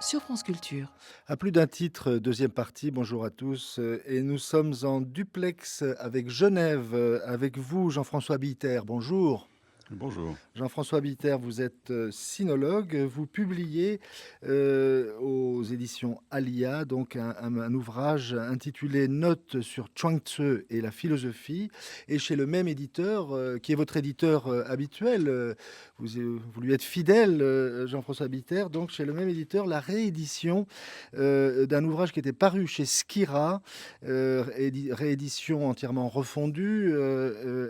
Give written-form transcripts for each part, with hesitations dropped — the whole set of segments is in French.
sur France Culture. À plus d'un titre, deuxième partie, bonjour à tous. Et nous sommes en duplex avec Genève, avec vous, Jean-François Biter. Bonjour. Bonjour. Jean-François Biter, vous êtes sinologue. Vous publiez aux éditions Alia donc un ouvrage intitulé Notes sur Chuang Tzu et la philosophie. Et chez le même éditeur, qui est votre éditeur habituel, vous lui êtes fidèle, Jean-François Biter, donc chez le même éditeur, la réédition d'un ouvrage qui était paru chez Skira, réédition entièrement refondue,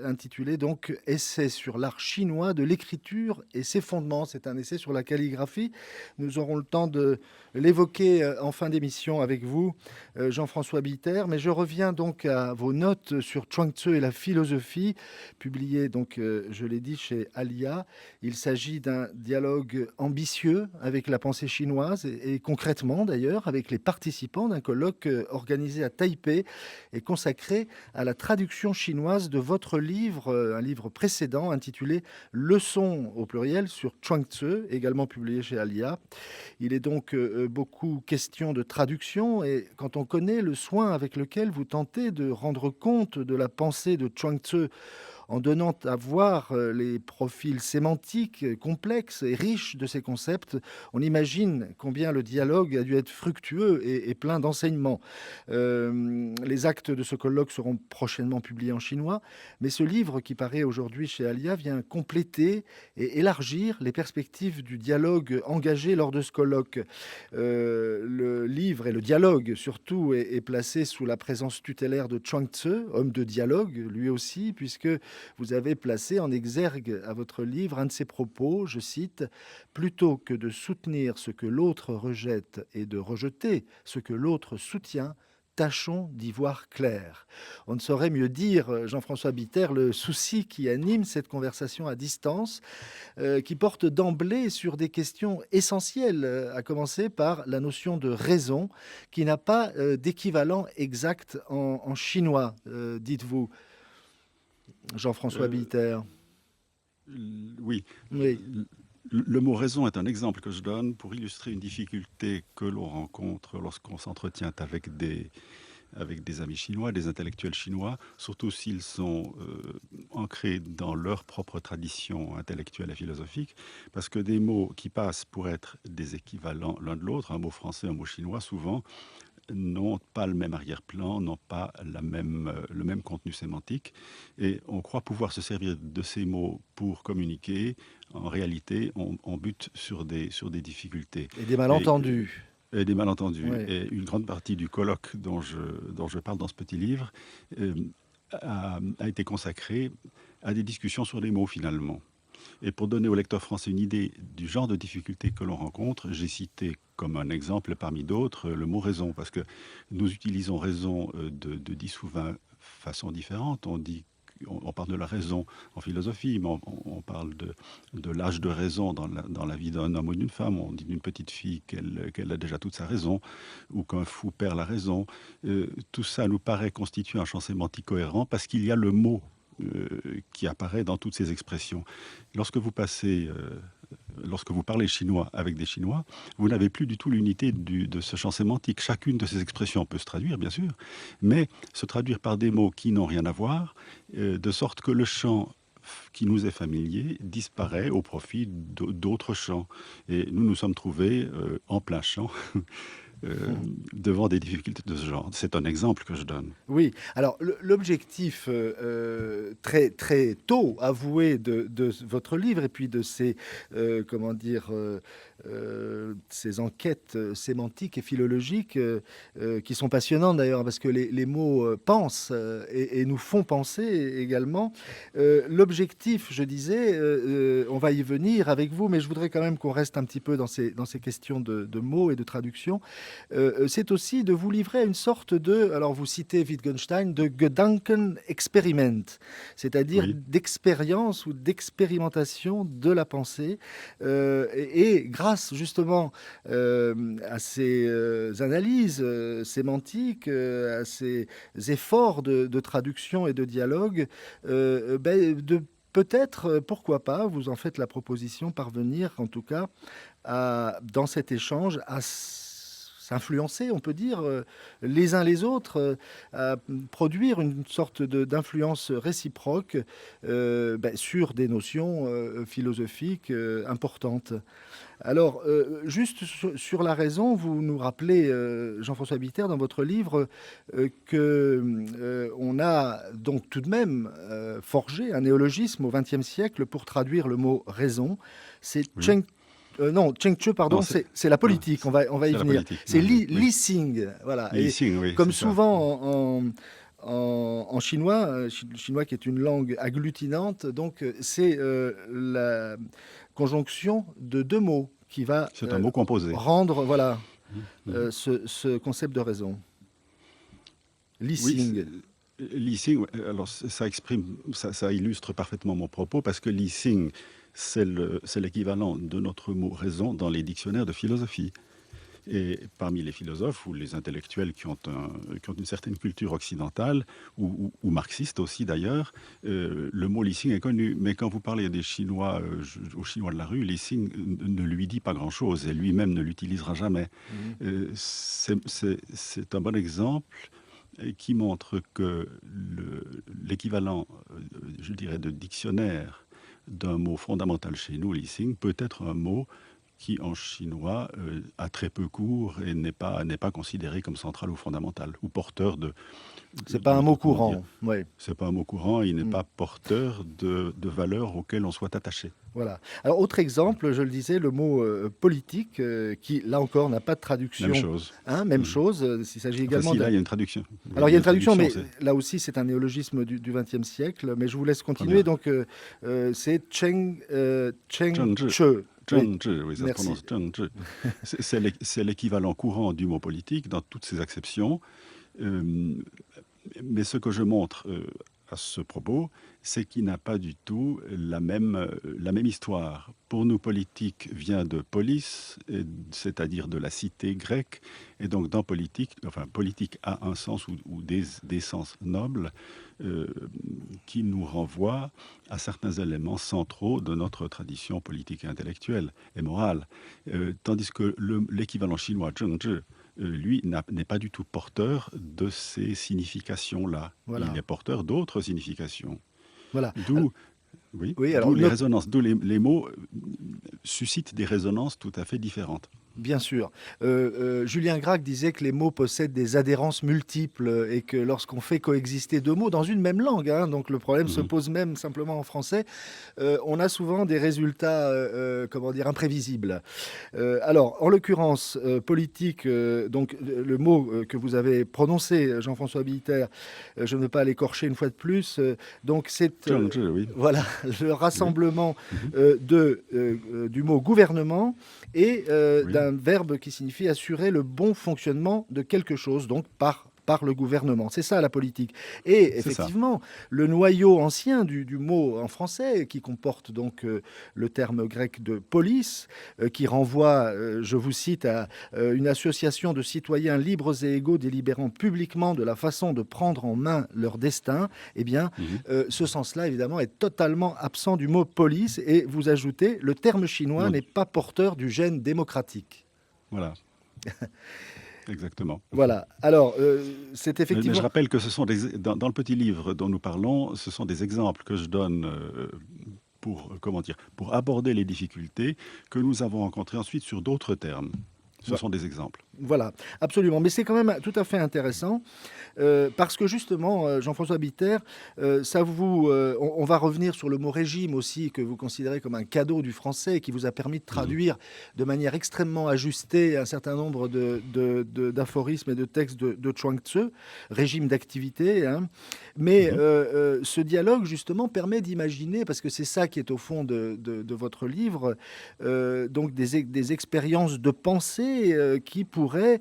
intitulée donc Essai sur l'art chinois de l'écriture et ses fondements. C'est un essai sur la calligraphie. Nous aurons le temps de l'évoquer en fin d'émission avec vous, Jean-François Biter. Mais je reviens donc à vos notes sur Chuang Tzu et la philosophie, publiées donc, je l'ai dit, chez Alia. Il s'agit d'un dialogue ambitieux avec la pensée chinoise et concrètement d'ailleurs avec les participants d'un colloque organisé à Taipei et consacré à la traduction chinoise de votre livre, un livre précédent intitulé Leçons au pluriel sur Chuang Tzu, également publié chez Alia. Il est donc beaucoup question de traduction et quand on connaît le soin avec lequel vous tentez de rendre compte de la pensée de Chuang Tzu en donnant à voir les profils sémantiques complexes et riches de ces concepts, on imagine combien le dialogue a dû être fructueux et plein d'enseignements. Les actes de ce colloque seront prochainement publiés en chinois, mais ce livre qui paraît aujourd'hui chez Alia vient compléter et élargir les perspectives du dialogue engagé lors de ce colloque. Le livre et le dialogue surtout est placé sous la présence tutélaire de Chuang Tzu, homme de dialogue lui aussi, puisque vous avez placé en exergue à votre livre un de ses propos, je cite, plutôt que de soutenir ce que l'autre rejette et de rejeter ce que l'autre soutient, tâchons d'y voir clair. On ne saurait mieux dire, Jean-François Biter, le souci qui anime cette conversation à distance, qui porte d'emblée sur des questions essentielles, à commencer par la notion de raison, qui n'a pas d'équivalent exact en chinois, dites-vous, Jean-François Euh, Biter. oui, Oui. le mot raison est un exemple que je donne pour illustrer une difficulté que l'on rencontre lorsqu'on s'entretient avec des amis chinois, des intellectuels chinois, surtout s'ils sont ancrés dans leur propre tradition intellectuelle et philosophique, parce que des mots qui passent pour être des équivalents l'un de l'autre, un mot français, un mot chinois, souvent, n'ont pas le même arrière-plan, n'ont pas le même contenu sémantique. Et on croit pouvoir se servir de ces mots pour communiquer. En réalité, on bute sur des difficultés Et des et, malentendus. et des malentendus. Oui. Et une grande partie du colloque dont je parle dans ce petit livre euh, a été consacrée à des discussions sur les mots finalement. Et pour donner au lecteur français une idée du genre de difficultés que l'on rencontre, j'ai cité comme un exemple parmi d'autres le mot raison, parce que nous utilisons raison de 10 ou 20 façons différentes. On parle de la raison en philosophie, mais on parle de l'âge de raison dans la vie d'un homme ou d'une femme. On dit d'une petite fille qu'elle a déjà toute sa raison, ou qu'un fou perd la raison. Tout ça nous paraît constituer un champ sémantique cohérent parce qu'il y a le mot qui apparaît dans toutes ces expressions. Lorsque vous passez, lorsque vous parlez chinois avec des Chinois, vous n'avez plus du tout l'unité de ce champ sémantique. Chacune de ces expressions peut se traduire, bien sûr, mais se traduire par des mots qui n'ont rien à voir, de sorte que le champ qui nous est familier disparaît au profit d'autres champs. Et nous nous sommes trouvés en plein champ devant des difficultés de ce genre. C'est un exemple que je donne. Oui, alors l'objectif très, très tôt avoué de votre livre et puis de ces, comment dire, ces enquêtes sémantiques et philologiques qui sont passionnantes d'ailleurs parce que les mots pensent et nous font penser également. L'objectif, je disais, on va y venir avec vous, mais je voudrais quand même qu'on reste un petit peu dans ces questions de mots et de traduction. C'est aussi de vous livrer à une sorte de, alors vous citez Wittgenstein, de Gedankenexperiment, c'est-à-dire Oui. d'expérience ou d'expérimentation de la pensée. Et grâce justement à ces analyses sémantiques, à ces efforts de traduction et de dialogue, de peut-être, pourquoi pas, vous en faites la proposition, parvenir en tout cas dans cet échange, à s'influencer, on peut dire, les uns les autres, à produire une sorte d'influence réciproque sur des notions philosophiques importantes. Alors, juste sur la raison, vous nous rappelez, Jean-François Bitter, dans votre livre, qu'on a donc tout de même forgé un néologisme au XXe siècle pour traduire le mot raison. C'est Oui. non, Cheng Tzu, Non, pardon, c'est la non, politique, on va y c'est la venir. politique. C'est Oui, oui. Li Xing, voilà. Li Et Xing, oui, comme c'est ça. souvent en chinois, chinois qui est une langue agglutinante, donc c'est la conjonction de deux mots qui va C'est un mot composé. rendre voilà, Mhm. ce concept de raison. Li Oui, Xing. Li Xing, ouais, alors ça exprime, ça illustre parfaitement mon propos parce que Li Xing, c'est l'équivalent de notre mot raison dans les dictionnaires de philosophie. Et parmi les philosophes ou les intellectuels qui ont une certaine culture occidentale, ou marxiste aussi d'ailleurs, le mot Lissing est connu. Mais quand vous parlez des Chinois, aux Chinois de la rue, Lissing ne lui dit pas grand-chose et lui-même ne l'utilisera jamais. Mhm. C'est un bon exemple qui montre que l'équivalent, je dirais, de dictionnaire d'un mot fondamental chez nous, Lissing, peut être un mot qui en chinois a très peu cours et n'est pas considéré comme central ou fondamental, ou porteur C'est pas un mot comment dire, courant, ouais. c'est pas un mot courant, il n'est Mm. pas porteur de valeurs auxquelles on soit attaché. Voilà. Alors, autre exemple, je le disais, le mot politique, qui, là encore, n'a pas de Même traduction. chose. Hein, même Mhm. chose, il s'agit Enfin également si, là d'un... il y a une traduction. Oui, Alors, il y a une traduction, traduction, mais c'est là aussi, c'est un néologisme du XXe siècle. Mais je vous laisse continuer. première. Donc, c'est Cheng Zhengzhi. Che. Oui, Zhengzhi, oui, ça se merci. prononce Zhengzhi. C'est l'équivalent courant du mot politique dans toutes ses acceptions. Euh, Mais ce que je montre à ce propos, c'est qu'il n'a pas du tout la même histoire. Pour nous, politique vient de polis, c'est-à-dire de la cité grecque. Et donc, dans politique, enfin, politique a un sens ou des sens nobles euh, qui nous renvoient à certains éléments centraux de notre tradition politique et intellectuelle et morale. Tandis que l'équivalent chinois, zhengzhi, lui n'est pas du tout porteur de ces significations-là. Il Voilà. est porteur d'autres significations. Voilà. D'où oui, Oui, alors, d'où les résonances, d'où les mots suscitent des résonances tout à fait différentes. bien sûr. Julien Gracq disait que les mots possèdent des adhérences multiples et que lorsqu'on fait coexister deux mots dans une même langue, hein, donc le problème se Mhm. pose même simplement en français, on a souvent des résultats, comment dire, imprévisibles. Alors, en l'occurrence, politique, donc le mot que vous avez prononcé, Jean-François Billetter, je ne veux pas l'écorcher une fois de plus, donc c'est Zhengzhi, oui. voilà, le Oui. rassemblement Mhm. du mot gouvernement et Oui. d'un verbe qui signifie assurer le bon fonctionnement de quelque chose, donc par le gouvernement. C'est ça la politique. Et C'est ça. effectivement, le noyau ancien du mot en français, qui comporte donc le terme grec de police, qui renvoie, je vous cite, à une association de citoyens libres et égaux délibérant publiquement de la façon de prendre en main leur destin, eh bien, Mhm. ce sens-là, évidemment, est totalement absent du mot police. Et vous ajoutez, le terme chinois Non, n'est pas porteur du gène démocratique. voilà, exactement. Voilà. Alors, c'est Mais je effectivement... rappelle que ce sont dans le petit livre dont nous parlons, ce sont des exemples que je donne pour, comment dire, pour aborder les difficultés que nous avons rencontrées ensuite sur d'autres termes. Ce sont des exemples. Voilà, absolument. Mais c'est quand même tout à fait intéressant parce que justement, Jean-François Bitter, on va revenir sur le mot régime aussi que vous considérez comme un cadeau du français qui vous a permis de Mhm. traduire de manière extrêmement ajustée un certain nombre d'aphorismes et de textes de Chuang Tzu, régime d'activité. Hein. Mais Mhm. ce dialogue justement permet d'imaginer, parce que c'est ça qui est au fond de votre livre, donc des expériences de pensée qui pourraient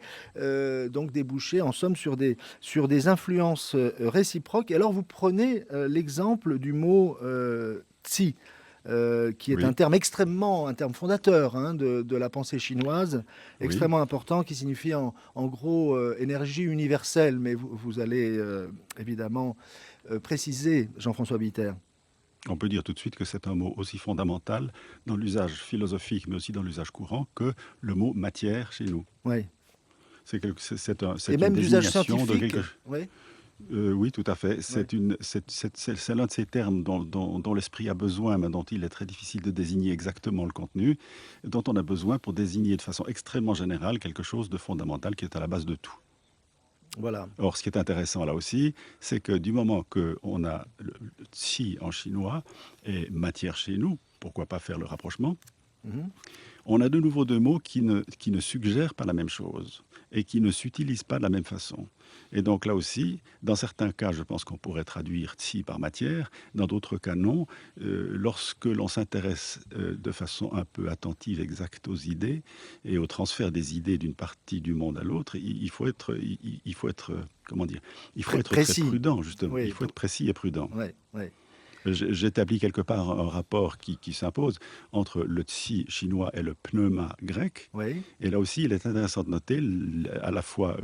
donc déboucher en somme sur des influences réciproques. Et alors vous prenez l'exemple du mot tsi, qui est Oui, un terme fondateur hein, de la pensée chinoise, oui. extrêmement important, qui signifie en gros énergie universelle. Mais vous allez évidemment préciser, Jean-François Bitter. On peut dire tout de suite que c'est un mot aussi fondamental dans l'usage philosophique, mais aussi dans l'usage courant, que le mot matière chez nous. Oui. C'est Et une même d'usage désignation de scientifique. quelque. Oui. Oui, tout à fait. Oui. C'est l'un de ces termes dont l'esprit a besoin, mais dont il est très difficile de désigner exactement le contenu, dont on a besoin pour désigner de façon extrêmement générale quelque chose de fondamental qui est à la base de tout. Voilà. Or, ce qui est intéressant là aussi, c'est que du moment qu'on a le qi en chinois et matière chez nous, pourquoi pas faire le rapprochement, Mhm. on a de nouveau deux mots qui ne suggèrent pas la même chose et qui ne s'utilisent pas de la même façon. Et donc là aussi, dans certains cas, je pense qu'on pourrait traduire qi par matière, dans d'autres cas non. Lorsque l'on s'intéresse de façon un peu attentive, exacte aux idées et au transfert des idées d'une partie du monde à l'autre, il faut être, comment dire, il faut être très Précis. prudent, justement. Il Oui. faut être précis et prudent. Oui. Oui. J'établis quelque part un rapport qui s'impose entre le qi chinois et le pneuma grec. Oui. Et là aussi, il est intéressant de noter à la fois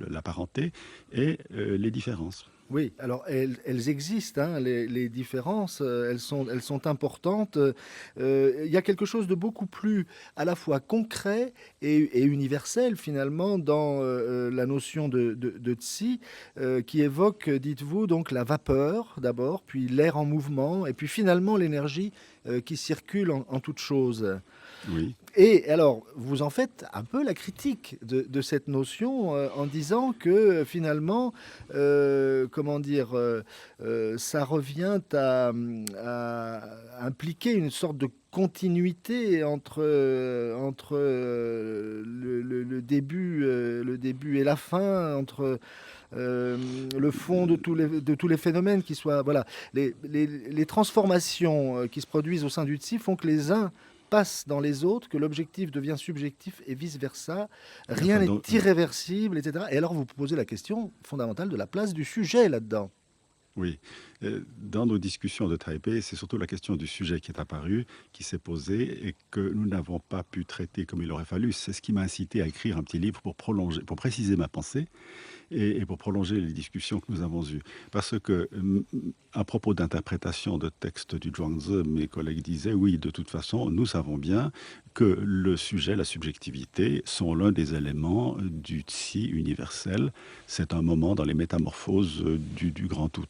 la parenté et les différences. Oui, alors elles existent, hein, les différences, elles sont importantes. Il y a quelque chose de beaucoup plus à la fois concret et universel finalement dans la notion de Tsi, qui évoque, dites-vous, donc la vapeur d'abord, puis l'air en mouvement, et puis finalement l'énergie qui circule en toute chose. Oui, Et alors, vous en faites un peu la critique de cette notion en disant que finalement, comment dire, ça revient à impliquer une sorte de continuité entre le début et la fin, entre le fond de tous les phénomènes qui soient. Voilà. Les transformations qui se produisent au sein du TSI font que les uns passent dans les autres, que l'objectif devient subjectif et vice-versa. Rien enfin, n'est irréversible, etc. Et alors vous posez la question fondamentale de la place du sujet là-dedans. oui. Dans nos discussions de Taipei, c'est surtout la question du sujet qui est apparue, qui s'est posée et que nous n'avons pas pu traiter comme il aurait fallu. C'est ce qui m'a incité à écrire un petit livre pour prolonger, pour préciser ma pensée et pour prolonger les discussions que nous avons eues. Parce que, à propos d'interprétation de textes du Zhuangzi, mes collègues disaient, oui, de toute façon, nous savons bien que le sujet, la subjectivité, sont l'un des éléments du Tsi universel. C'est un moment dans les métamorphoses du grand tout.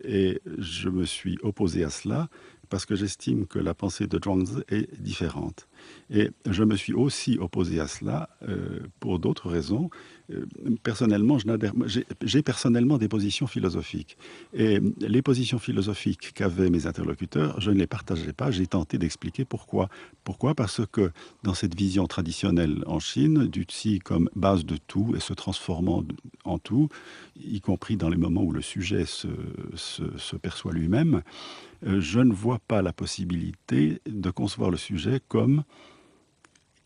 Et je me suis opposé à cela parce que j'estime que la pensée de Zhuangzi est différente. Et je me suis aussi opposé à cela pour d'autres raisons. Personnellement, j'ai personnellement des positions philosophiques. Et les positions philosophiques qu'avaient mes interlocuteurs, je ne les partageais pas. J'ai tenté d'expliquer pourquoi. Pourquoi? Parce que dans cette vision traditionnelle en Chine, du Tsi comme base de tout et se transformant en tout, y compris dans les moments où le sujet se perçoit lui-même, je ne vois pas la possibilité de concevoir le sujet comme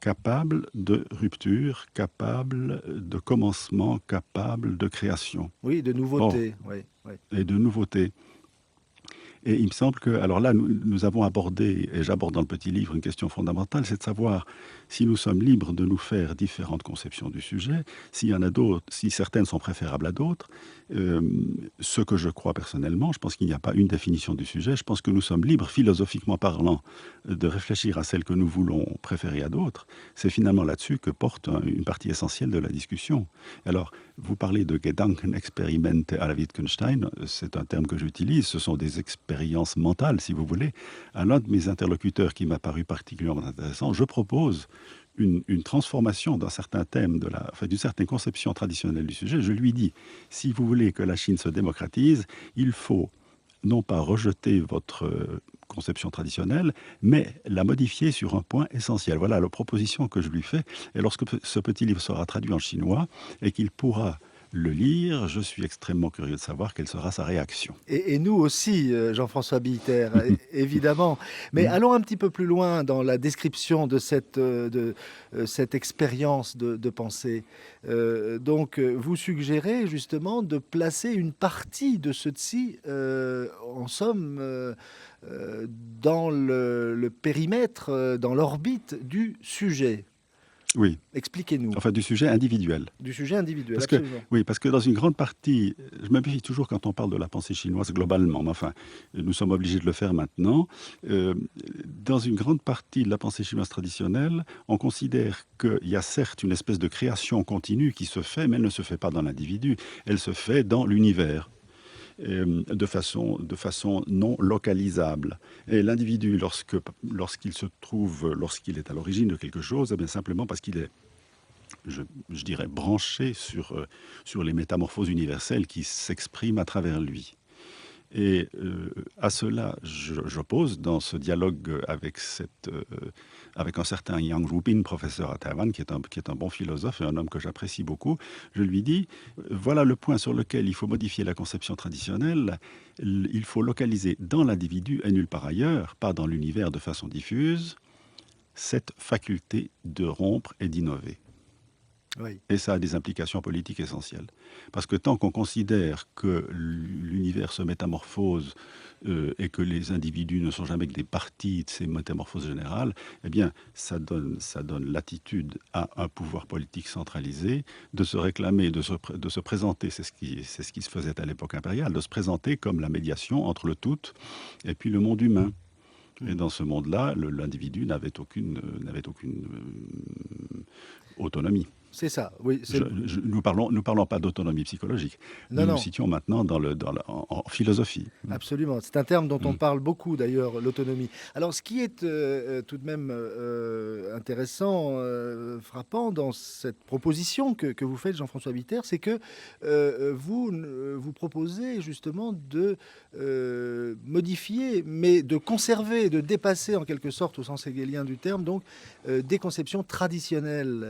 capable de rupture, capable de commencement, capable de création. Oui, de Or, nouveauté. Oui, oui. et de nouveauté. Et il me semble que, alors là, nous avons abordé, et j'aborde dans le petit livre, une question fondamentale, c'est de savoir si nous sommes libres de nous faire différentes conceptions du sujet, s'il y en a d'autres, si certaines sont préférables à d'autres. Ce que je crois personnellement, je pense qu'il n'y a pas une définition du sujet, je pense que nous sommes libres, philosophiquement parlant, de réfléchir à celle que nous voulons préférer à d'autres. C'est finalement là-dessus que porte une partie essentielle de la discussion. Alors, vous parlez de Gedankenexperimente à la Wittgenstein, c'est un terme que j'utilise, ce sont des expériences mentales, si vous voulez. À l'un de mes interlocuteurs qui m'a paru particulièrement intéressant, je propose une transformation d'un certain thème, d'une certaine conception traditionnelle du sujet. Je lui dis, si vous voulez que la Chine se démocratise, il faut non pas rejeter votre conception traditionnelle, mais la modifier sur un point essentiel. Voilà la proposition que je lui fais. Et lorsque ce petit livre sera traduit en chinois et qu'il pourra le lire, je suis extrêmement curieux de savoir quelle sera sa réaction. Et nous aussi, Jean-François Billetter, évidemment. Mais Hmm. allons un petit peu plus loin dans la description de cette expérience de pensée. Donc, vous suggérez justement de placer une partie de ce tsi, en somme, dans le périmètre, dans l'orbite du sujet. Oui, Expliquez-nous. enfin du sujet individuel. Du sujet individuel, Parce que, absolument. oui, parce que dans une grande partie, je me méfie toujours quand on parle de la pensée chinoise globalement, mais enfin, nous sommes obligés de le faire maintenant. Euh, dans une grande partie de la pensée chinoise traditionnelle, on considère qu'il y a certes une espèce de création continue qui se fait, mais elle ne se fait pas dans l'individu, elle se fait dans l'univers. De façon non localisable. Et l'individu, lorsqu'il est à l'origine de quelque chose, eh bien simplement parce qu'il est je dirais, branché sur les métamorphoses universelles qui s'expriment à travers lui. Et à cela, j'oppose dans ce dialogue avec un certain Yang Rubin, professeur à Taïwan, qui est un bon philosophe et un homme que j'apprécie beaucoup. Je lui dis, voilà le point sur lequel il faut modifier la conception traditionnelle. Il faut localiser dans l'individu et nulle part ailleurs, pas dans l'univers de façon diffuse, cette faculté de rompre et d'innover. Oui. Et ça a des implications politiques essentielles. Parce que tant qu'on considère que l'univers se métamorphose et que les individus ne sont jamais que des parties de ces métamorphoses générales, eh bien, ça donne latitude à un pouvoir politique centralisé de se réclamer, de se présenter, c'est ce qui se faisait à l'époque impériale, de se présenter comme la médiation entre le tout et puis le monde humain. Et dans ce monde-là, l'individu n'avait aucune autonomie. C'est ça, oui. Nous parlons pas d'autonomie psychologique. Non, Nous nous non. situons maintenant en philosophie. Absolument. C'est un terme dont on Mm. parle beaucoup d'ailleurs, l'autonomie. Alors ce qui est tout de même intéressant, frappant dans cette proposition que vous faites, Jean-François Bitter, c'est que vous proposez justement de modifier, mais de conserver, de dépasser en quelque sorte, au sens hegelien du terme, donc des conceptions traditionnelles.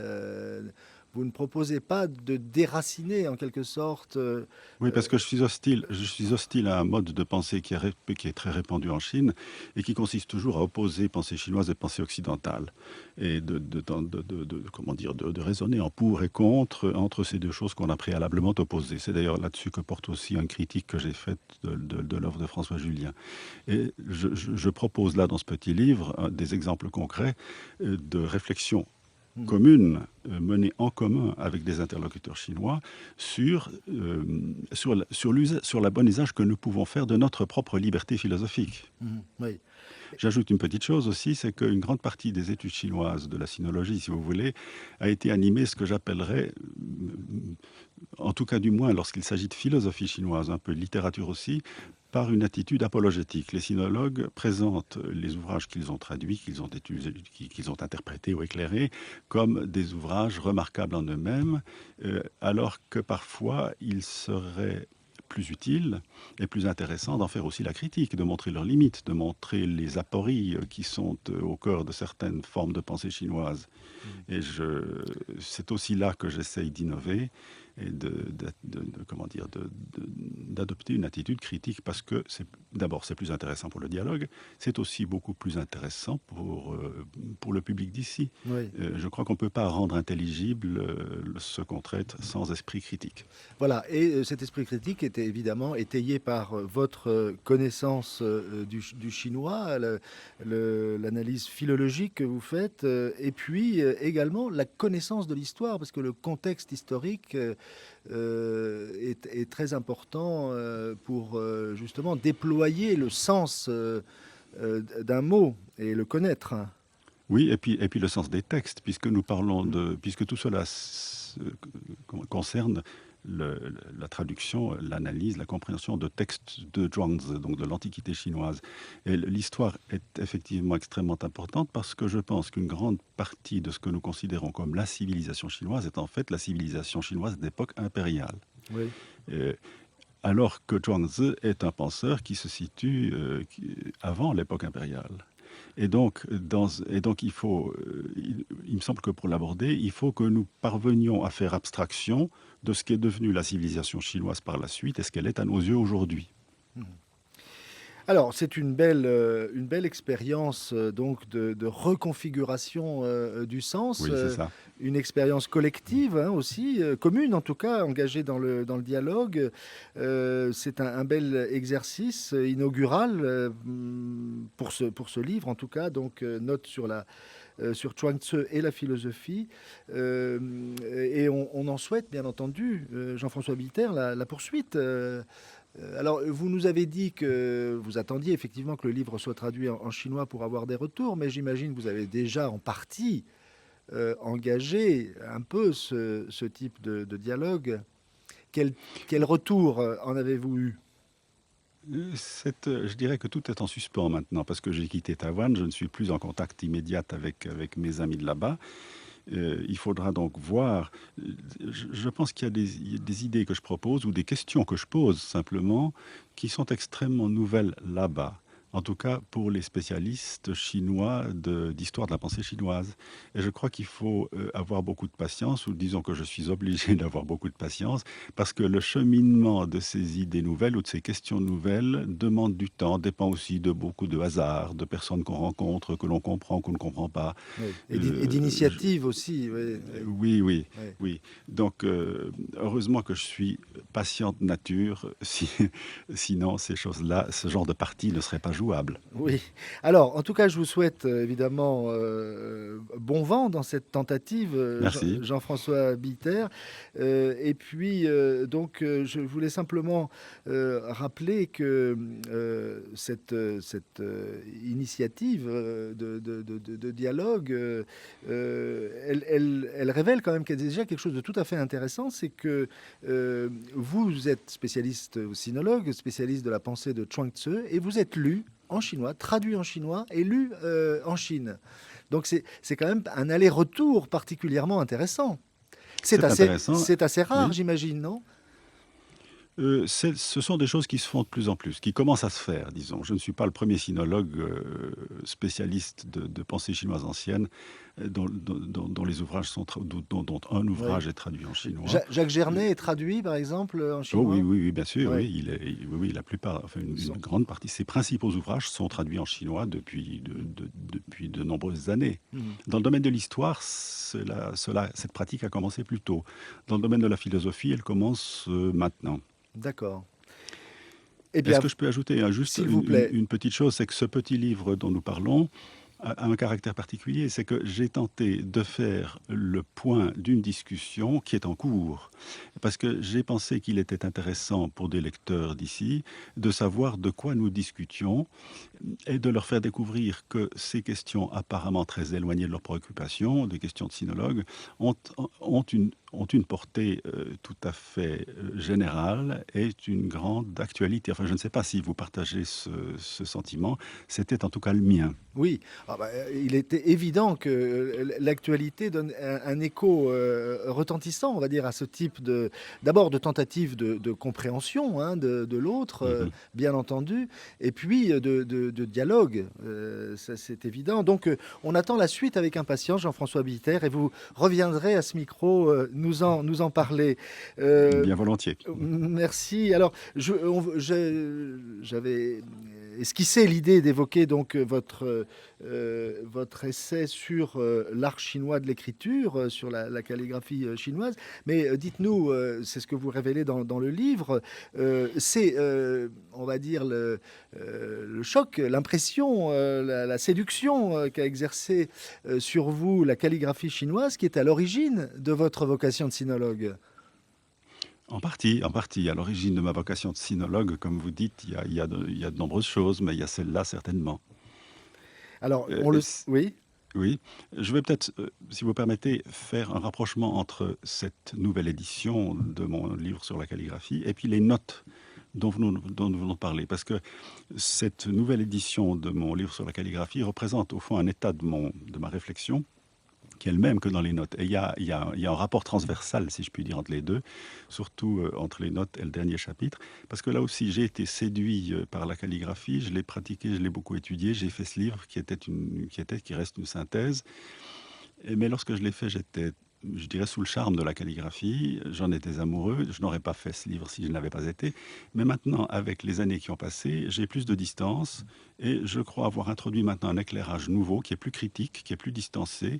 Vous ne proposez pas de déraciner en quelque sorte. Oui, parce que je suis hostile à un mode de pensée qui est très répandu en Chine et qui consiste toujours à opposer pensée chinoise et pensée occidentale. Et comment dire, de raisonner en pour et contre entre ces deux choses qu'on a préalablement opposées. C'est d'ailleurs là-dessus que porte aussi une critique que j'ai faite de l'œuvre de François Julien. Et je propose là, dans ce petit livre, des exemples concrets de réflexion commune menée en commun avec des interlocuteurs chinois sur la bonne usage que nous pouvons faire de notre propre liberté philosophique. Oui. J'ajoute une petite chose aussi, c'est qu'une grande partie des études chinoises de la sinologie, si vous voulez, a été animée ce que j'appellerais, en tout cas du moins lorsqu'il s'agit de philosophie chinoise, un peu de littérature aussi, par une attitude apologétique. Les sinologues présentent les ouvrages qu'ils ont traduits, qu'ils ont interprétés ou éclairés, comme des ouvrages remarquables en eux-mêmes, alors que parfois il serait plus utile et plus intéressant d'en faire aussi la critique, de montrer leurs limites, de montrer les apories qui sont au cœur de certaines formes de pensée chinoise. Et c'est aussi là que j'essaye d'innover et d'adopter une attitude critique parce que d'abord c'est plus intéressant pour le dialogue, c'est aussi beaucoup plus intéressant pour le public d'ici. Oui. Je crois qu'on ne peut pas rendre intelligible ce qu'on traite sans esprit critique. Voilà, et cet esprit critique était évidemment étayé par votre connaissance du chinois, l'analyse philologique que vous faites, et puis également la connaissance de l'histoire, parce que le contexte historique est très important pour justement déployer le sens d'un mot et le connaître. Oui, et puis le sens des textes, puisque tout cela concerne la traduction, l'analyse, la compréhension de textes de Zhuangzi, donc de l'Antiquité chinoise. Et l'histoire est effectivement extrêmement importante parce que je pense qu'une grande partie de ce que nous considérons comme la civilisation chinoise est en fait la civilisation chinoise d'époque impériale. Oui. Alors que Zhuangzi est un penseur qui se situe avant l'époque impériale. Et donc, il me semble que pour l'aborder, il faut que nous parvenions à faire abstraction de ce qu'est devenu la civilisation chinoise par la suite et ce qu'elle est à nos yeux aujourd'hui. Alors, c'est une belle expérience donc de reconfiguration du sens, Oui, c'est ça. une expérience collective aussi, commune en tout cas, engagée dans le dialogue. C'est un bel exercice inaugural pour ce livre en tout cas. Donc, note sur sur Chuang Tzu et la philosophie. Et on en souhaite, bien entendu, Jean-François Biter, la poursuite. Alors, vous nous avez dit que vous attendiez effectivement que le livre soit traduit en chinois pour avoir des retours, mais j'imagine que vous avez déjà en partie engagé un peu ce type de dialogue. Quel, quel retour en avez-vous eu? Je dirais que tout est en suspens maintenant parce que j'ai quitté Taïwan, je ne suis plus en contact immédiat avec mes amis de là-bas. Il faudra donc voir. Je pense qu'il y a il y a des idées que je propose ou des questions que je pose simplement qui sont extrêmement nouvelles là-bas. En tout cas, pour les spécialistes chinois d'histoire de la pensée chinoise. Et je crois qu'il faut avoir beaucoup de patience, ou disons que je suis obligé d'avoir beaucoup de patience, parce que le cheminement de ces idées nouvelles ou de ces questions nouvelles demande du temps, dépend aussi de beaucoup de hasard, de personnes qu'on rencontre, que l'on comprend, qu'on ne comprend pas. Oui. Et Je- d'initiative aussi. Oui, oui, oui, oui. oui. Donc, heureusement que je suis patient de nature. Sinon, ces choses-là, ce genre de partie ne serait pas jouable. Oui. Alors, en tout cas, je vous souhaite évidemment bon vent dans cette tentative, Merci. Jean-François Biter. Et puis, je voulais simplement rappeler que cette initiative de dialogue, elle révèle quand même qu'il y a déjà quelque chose de tout à fait intéressant, c'est que vous êtes spécialiste sinologue, spécialiste de la pensée de Chuang Tzu, et vous êtes lu en chinois, traduit en chinois et lu en Chine. Donc c'est quand même un aller-retour particulièrement intéressant. C'est intéressant. C'est assez rare, Oui. j'imagine, non? Ce sont des choses qui se font de plus en plus, qui commencent à se faire, disons. Je ne suis pas le premier sinologue spécialiste de pensée chinoise ancienne dont les ouvrages sont dont un Oui. ouvrage est traduit en chinois. Jacques Gernet est traduit, par exemple, en Oh oui, chinois? oui, oui, bien sûr, Oui. oui, oui, oui, la plupart, enfin une Son- grande partie, ses principaux ouvrages sont traduits en chinois depuis de nombreuses années. Mhm. Dans le domaine de l'histoire, cette pratique a commencé plus tôt. Dans le domaine de la philosophie, elle commence maintenant. D'accord. Eh Est-ce bien, que je peux ajouter juste s'il vous plaît. une petite chose, c'est que ce petit livre dont nous parlons a un caractère particulier, c'est que j'ai tenté de faire le point d'une discussion qui est en cours, parce que j'ai pensé qu'il était intéressant pour des lecteurs d'ici de savoir de quoi nous discutions et de leur faire découvrir que ces questions apparemment très éloignées de leurs préoccupations, des questions de sinologue, ont, ont une portée tout à fait générale et une grande actualité. Enfin, je ne sais pas si vous partagez ce sentiment, c'était en tout cas le mien. Oui, ah bah, il était évident que l'actualité donne un écho retentissant, on va dire, à ce type d'abord de tentative de compréhension hein, de l'autre, Mhm. bien entendu, et puis de dialogue, ça c'est évident. Donc on attend la suite avec impatience, Jean-François Biter, et vous reviendrez à ce micro nous en parler. Euh, Bien volontiers. Merci. Alors, j'avais esquissé l'idée d'évoquer donc votre essai sur l'art chinois de l'écriture, sur la calligraphie chinoise. Mais dites-nous, c'est ce que vous révélez dans le livre, c'est, on va dire, le choc, l'impression, la séduction qu'a exercé sur vous la calligraphie chinoise qui est à l'origine de votre vocation de sinologue. En partie, en partie. À l'origine de ma vocation de sinologue, comme vous dites, il y a de nombreuses choses, mais il y a celle-là certainement. Alors, Euh, Oui, oui, je vais peut-être, si vous permettez, faire un rapprochement entre cette nouvelle édition de mon livre sur la calligraphie et puis les notes dont nous venons de parler. Parce que cette nouvelle édition de mon livre sur la calligraphie représente au fond un état de ma réflexion qui est le même que dans les notes. Et il y a un rapport transversal, si je puis dire, entre les deux, surtout entre les notes et le dernier chapitre, parce que là aussi, j'ai été séduit par la calligraphie, je l'ai pratiqué, je l'ai beaucoup étudié, j'ai fait ce livre qui reste une synthèse. Mais lorsque je l'ai fait, j'étais, je dirais, sous le charme de la calligraphie. J'en étais amoureux. Je n'aurais pas fait ce livre si je ne l'avais pas été. Mais maintenant, avec les années qui ont passé, j'ai plus de distance et je crois avoir introduit maintenant un éclairage nouveau qui est plus critique, qui est plus distancé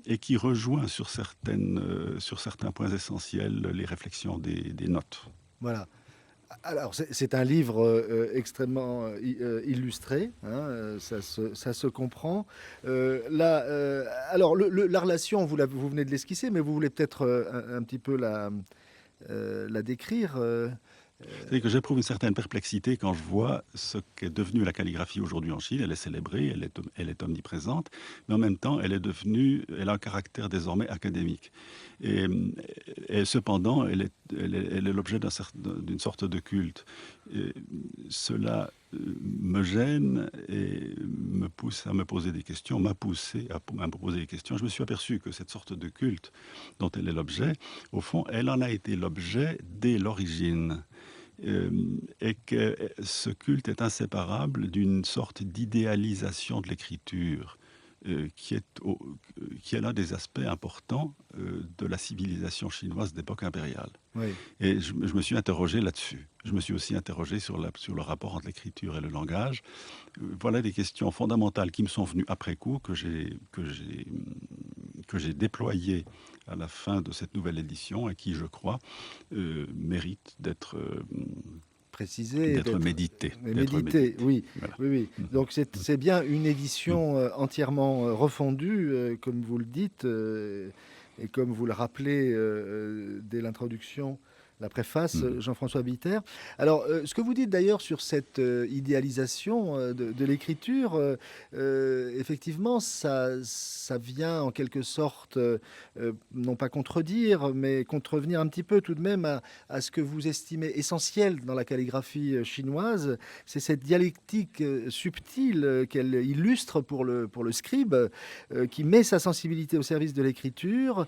et qui rejoint sur certains points essentiels les réflexions des notes. voilà. Alors, c'est un livre extrêmement illustré, hein, ça se comprend. Là, alors, la relation, vous venez de l'esquisser, mais vous voulez peut-être un petit peu la décrire. C'est que j'éprouve une certaine perplexité quand je vois ce qu'est devenue la calligraphie aujourd'hui en Chine. Elle est célébrée, elle est omniprésente, mais en même temps, elle a un caractère désormais académique. Et, et cependant, elle est l'objet d'une sorte de culte. Et cela me gêne et me pousse à me poser des questions, m'a poussé à me poser des questions. Je me suis aperçu que cette sorte de culte dont elle est l'objet, au fond, elle en a été l'objet dès l'origine. Euh, et que ce culte est inséparable d'une sorte d'idéalisation de l'écriture qui est l'un des aspects importants de la civilisation chinoise d'époque impériale. Oui. Et je me suis interrogé là-dessus. Je me suis aussi interrogé sur le rapport entre l'écriture et le langage. Voilà des questions fondamentales qui me sont venues après coup, que j'ai déployées à la fin de cette nouvelle édition et qui, je crois, méritent Préciser, d'être méditées. méditer, oui, Voilà. oui, oui. Donc c'est bien une édition entièrement refondue, comme vous le dites, et comme vous le rappelez dès l'introduction, la préface, Mhm. Jean-François Bitter. Alors, ce que vous dites d'ailleurs sur cette idéalisation de l'écriture, effectivement, ça vient en quelque sorte, non pas contredire, mais contrevenir un petit peu tout de même à ce que vous estimez essentiel dans la calligraphie chinoise. C'est cette dialectique subtile qu'elle illustre pour le scribe, qui met sa sensibilité au service de l'écriture,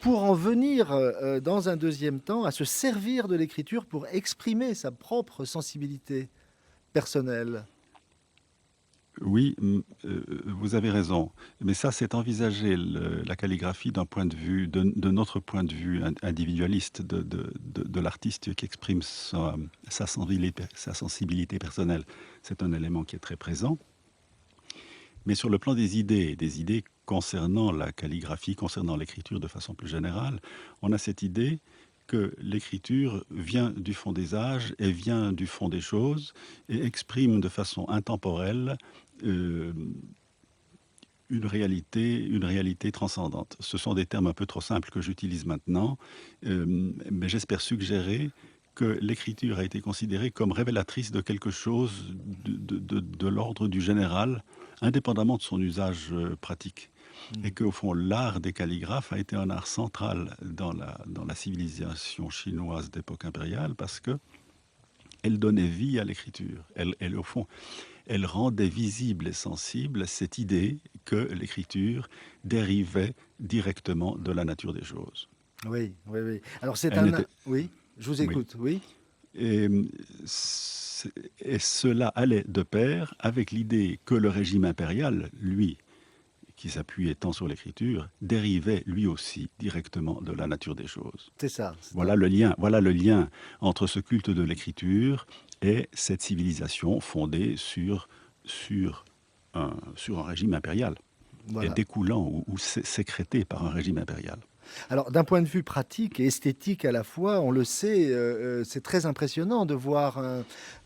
pour en venir, dans un deuxième temps, à se servir de l'écriture pour exprimer sa propre sensibilité personnelle. Oui, vous avez raison. Mais ça, c'est envisager la calligraphie d'un point de vue, de notre point de vue individualiste, de l'artiste qui exprime sa sensibilité personnelle. C'est un élément qui est très présent. Mais sur le plan des idées concernant la calligraphie, concernant l'écriture de façon plus générale, on a cette idée que l'écriture vient du fond des âges et vient du fond des choses et exprime de façon intemporelle euh, une réalité transcendante. Ce sont des termes un peu trop simples que j'utilise maintenant, mais j'espère suggérer que l'écriture a été considérée comme révélatrice de quelque chose de l'ordre du général, indépendamment de son usage pratique. Et qu'au fond, l'art des calligraphes a été un art central dans la civilisation chinoise d'époque impériale parce que elle donnait vie à l'écriture. Au fond, elle rendait visible et sensible cette idée que l'écriture dérivait directement de la nature des choses. Oui, oui, oui. Alors c'est Elle un... n'était... Oui, je vous Oui. écoute, oui. Et, et cela allait de pair avec l'idée que le régime impérial, lui, qui s'appuyait tant sur l'écriture, dérivait lui aussi directement de la nature des choses. C'est ça. Voilà le lien entre ce culte de l'écriture et cette civilisation fondée sur sur un régime impérial et Voilà. découlant ou sécrété par un régime impérial. Alors, d'un point de vue pratique et esthétique à la fois, on le sait, c'est très impressionnant de voir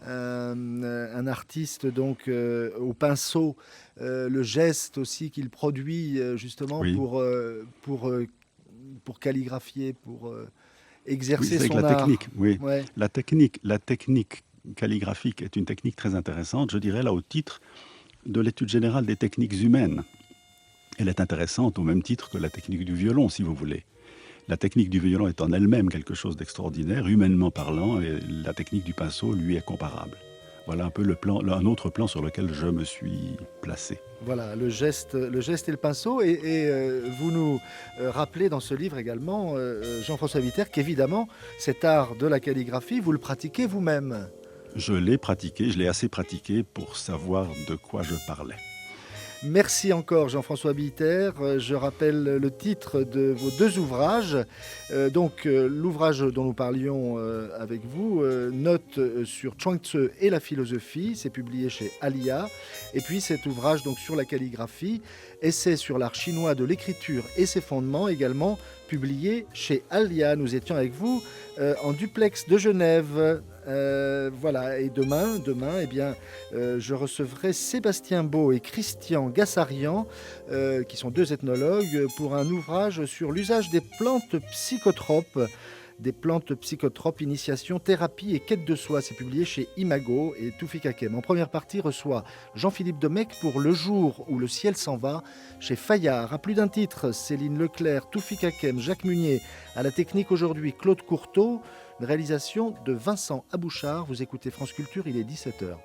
un artiste donc au pinceau, le geste aussi qu'il produit justement Oui, pour calligraphier, pour oui, exercer c'est que son art. oui, Ouais, la technique calligraphique est une technique très intéressante, je dirais là au titre de l'étude générale des techniques humaines. Elle est intéressante au même titre que la technique du violon, si vous voulez. La technique du violon est en elle-même quelque chose d'extraordinaire, humainement parlant, et la technique du pinceau lui est comparable. Voilà un peu un autre plan sur lequel je me suis placé. voilà, le geste et le pinceau. Et vous nous rappelez dans ce livre également, Jean-François Bitter, qu'évidemment, cet art de la calligraphie, vous le pratiquez vous-même. Je l'ai pratiqué, je l'ai assez pratiqué pour savoir de quoi je parlais. Merci encore Jean-François Bitter. Je rappelle le titre de vos deux ouvrages. L'ouvrage dont nous parlions avec vous, Notes sur Chuang Tzu et la philosophie, c'est publié chez Alia. Et puis cet ouvrage donc sur la calligraphie, Essai sur l'art chinois de l'écriture et ses fondements, également publié chez Alia. Nous étions avec vous en duplex de Genève. Voilà, et demain, eh bien, je recevrai Sébastien Beau et Christian Gassarian, qui sont deux ethnologues, pour un ouvrage sur l'usage des plantes psychotropes. Des plantes psychotropes, initiation, thérapie et quête de soi. C'est publié chez Imago et Toufik Hakem. En première partie, reçoit Jean-Philippe Domecq pour Le jour où le ciel s'en va chez Fayard. À plus d'un titre, Céline Leclerc, Toufik Hakem, Jacques Munier. À la technique aujourd'hui, Claude Courteau. Une réalisation de Vincent Abouchard. Vous écoutez France Culture, il est 17h.